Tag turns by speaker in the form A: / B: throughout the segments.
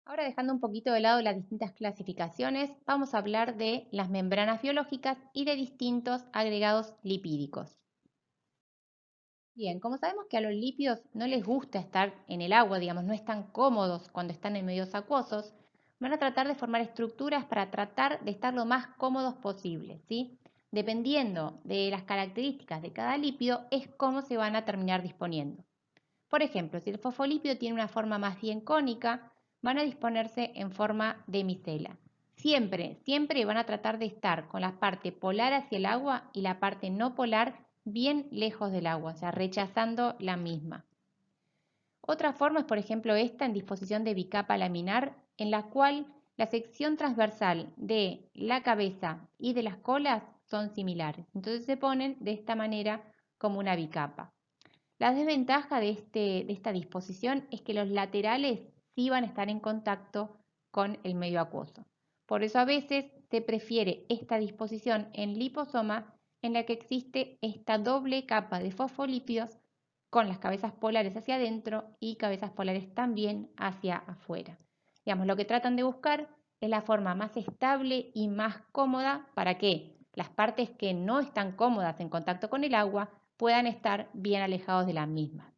A: Ahora, dejando un poquito de lado las distintas clasificaciones, vamos a hablar de las membranas biológicas y de distintos agregados lipídicos. Bien, como sabemos que a los lípidos no les gusta estar en el agua, digamos, no están cómodos cuando están en medios acuosos, van a tratar de formar estructuras para tratar de estar lo más cómodos posible, ¿sí? Dependiendo de las características de cada lípido, es cómo se van a terminar disponiendo. Por ejemplo, si el fosfolípido tiene una forma más bien cónica, van a disponerse en forma de micela. Siempre van a tratar de estar con la parte polar hacia el agua y la parte no polar bien lejos del agua, o sea, rechazando la misma. Otra forma es, por ejemplo, esta en disposición de bicapa laminar, en la cual la sección transversal de la cabeza y de las colas son similares. Entonces se ponen de esta manera como una bicapa. La desventaja de esta disposición es que los laterales sí van a estar en contacto con el medio acuoso. Por eso a veces se prefiere esta disposición en liposoma en la que existe esta doble capa de fosfolípidos con las cabezas polares hacia adentro y cabezas polares también hacia afuera. Digamos, lo que tratan de buscar es la forma más estable y más cómoda para que las partes que no están cómodas en contacto con el agua puedan estar bien alejados de la misma.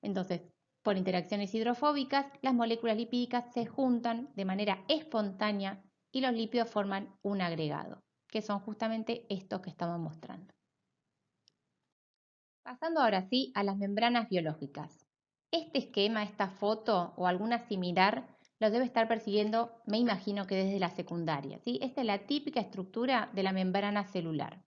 A: Entonces, por interacciones hidrofóbicas, las moléculas lipídicas se juntan de manera espontánea y los lípidos forman un agregado, que son justamente estos que estamos mostrando. Pasando ahora sí a las membranas biológicas. Este esquema, esta foto o alguna similar, lo debe estar persiguiendo, me imagino que desde la secundaria, ¿sí? Esta es la típica estructura de la membrana celular.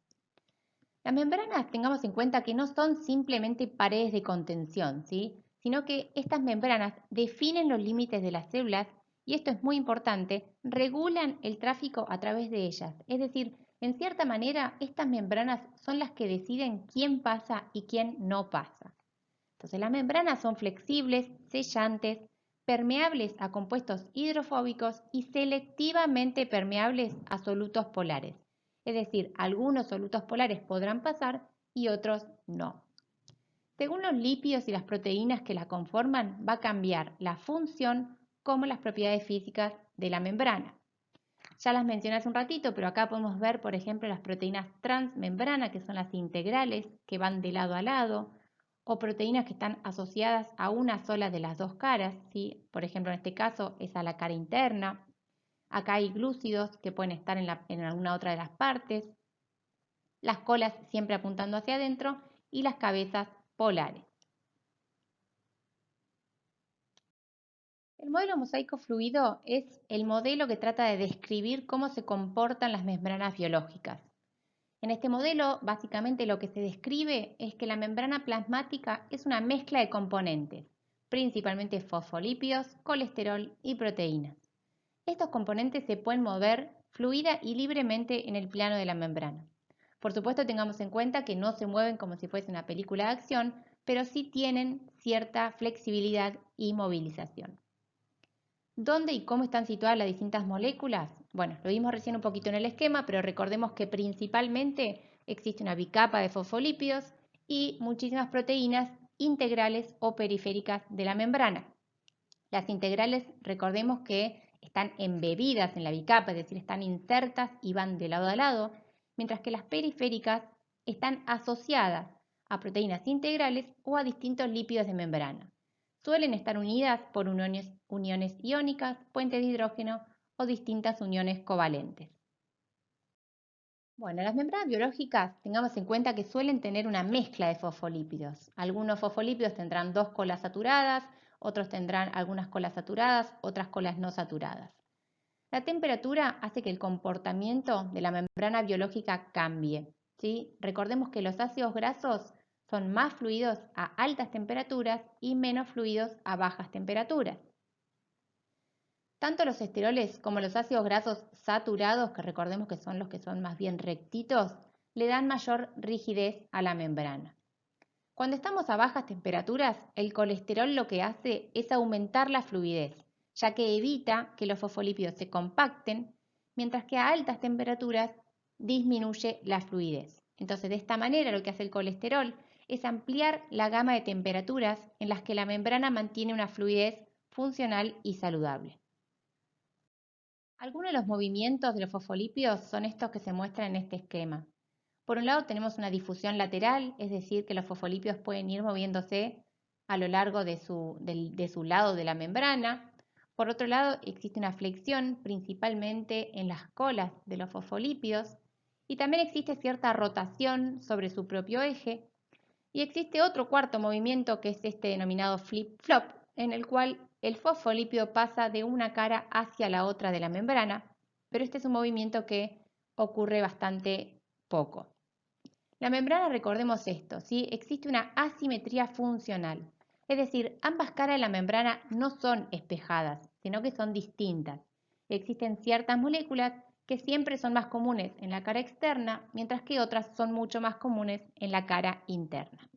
A: Las membranas, tengamos en cuenta que no son simplemente paredes de contención, ¿sí? Sino que estas membranas definen los límites de las células y esto es muy importante, regulan el tráfico a través de ellas. Es decir, en cierta manera, estas membranas son las que deciden quién pasa y quién no pasa. Entonces, las membranas son flexibles, sellantes, permeables a compuestos hidrofóbicos y selectivamente permeables a solutos polares. Es decir, algunos solutos polares podrán pasar y otros no. Según los lípidos y las proteínas que la conforman, va a cambiar la función como las propiedades físicas de la membrana. Ya las mencioné hace un ratito, pero acá podemos ver, por ejemplo, las proteínas transmembrana, que son las integrales, que van de lado a lado, o proteínas que están asociadas a una sola de las dos caras, ¿sí? Por ejemplo, en este caso es a la cara interna. Acá hay glúcidos que pueden estar en alguna otra de las partes, las colas siempre apuntando hacia adentro y las cabezas polares. El modelo mosaico fluido es el modelo que trata de describir cómo se comportan las membranas biológicas. En este modelo, básicamente lo que se describe es que la membrana plasmática es una mezcla de componentes, principalmente fosfolípidos, colesterol y proteínas. Estos componentes se pueden mover fluida y libremente en el plano de la membrana. Por supuesto, tengamos en cuenta que no se mueven como si fuese una película de acción, pero sí tienen cierta flexibilidad y movilización. ¿Dónde y cómo están situadas las distintas moléculas? Bueno, lo vimos recién un poquito en el esquema, pero recordemos que principalmente existe una bicapa de fosfolípidos y muchísimas proteínas integrales o periféricas de la membrana. Las integrales, recordemos que están embebidas en la bicapa, es decir, están insertas y van de lado a lado, mientras que las periféricas están asociadas a proteínas integrales o a distintos lípidos de membrana. Suelen estar unidas por uniones iónicas, puentes de hidrógeno o distintas uniones covalentes. Bueno, las membranas biológicas, tengamos en cuenta que suelen tener una mezcla de fosfolípidos. Algunos fosfolípidos tendrán dos colas saturadas, otros tendrán algunas colas saturadas, otras colas no saturadas. La temperatura hace que el comportamiento de la membrana biológica cambie, ¿sí? Recordemos que los ácidos grasos son más fluidos a altas temperaturas y menos fluidos a bajas temperaturas. Tanto los esteroles como los ácidos grasos saturados, que recordemos que son los que son más bien rectitos, le dan mayor rigidez a la membrana. Cuando estamos a bajas temperaturas, el colesterol lo que hace es aumentar la fluidez, ya que evita que los fosfolípidos se compacten, mientras que a altas temperaturas disminuye la fluidez. Entonces, de esta manera lo que hace el colesterol es ampliar la gama de temperaturas en las que la membrana mantiene una fluidez funcional y saludable. Algunos de los movimientos de los fosfolípidos son estos que se muestran en este esquema. Por un lado tenemos una difusión lateral, es decir, que los fosfolípidos pueden ir moviéndose a lo largo de su lado de la membrana. Por otro lado, existe una flexión, principalmente en las colas de los fosfolípidos, y también existe cierta rotación sobre su propio eje. Y existe otro cuarto movimiento que es este denominado flip-flop, en el cual el fosfolípido pasa de una cara hacia la otra de la membrana, pero este es un movimiento que ocurre bastante poco. La membrana, recordemos esto, ¿sí? Existe una asimetría funcional, es decir, ambas caras de la membrana no son espejadas, sino que son distintas. Existen ciertas moléculas que siempre son más comunes en la cara externa, mientras que otras son mucho más comunes en la cara interna.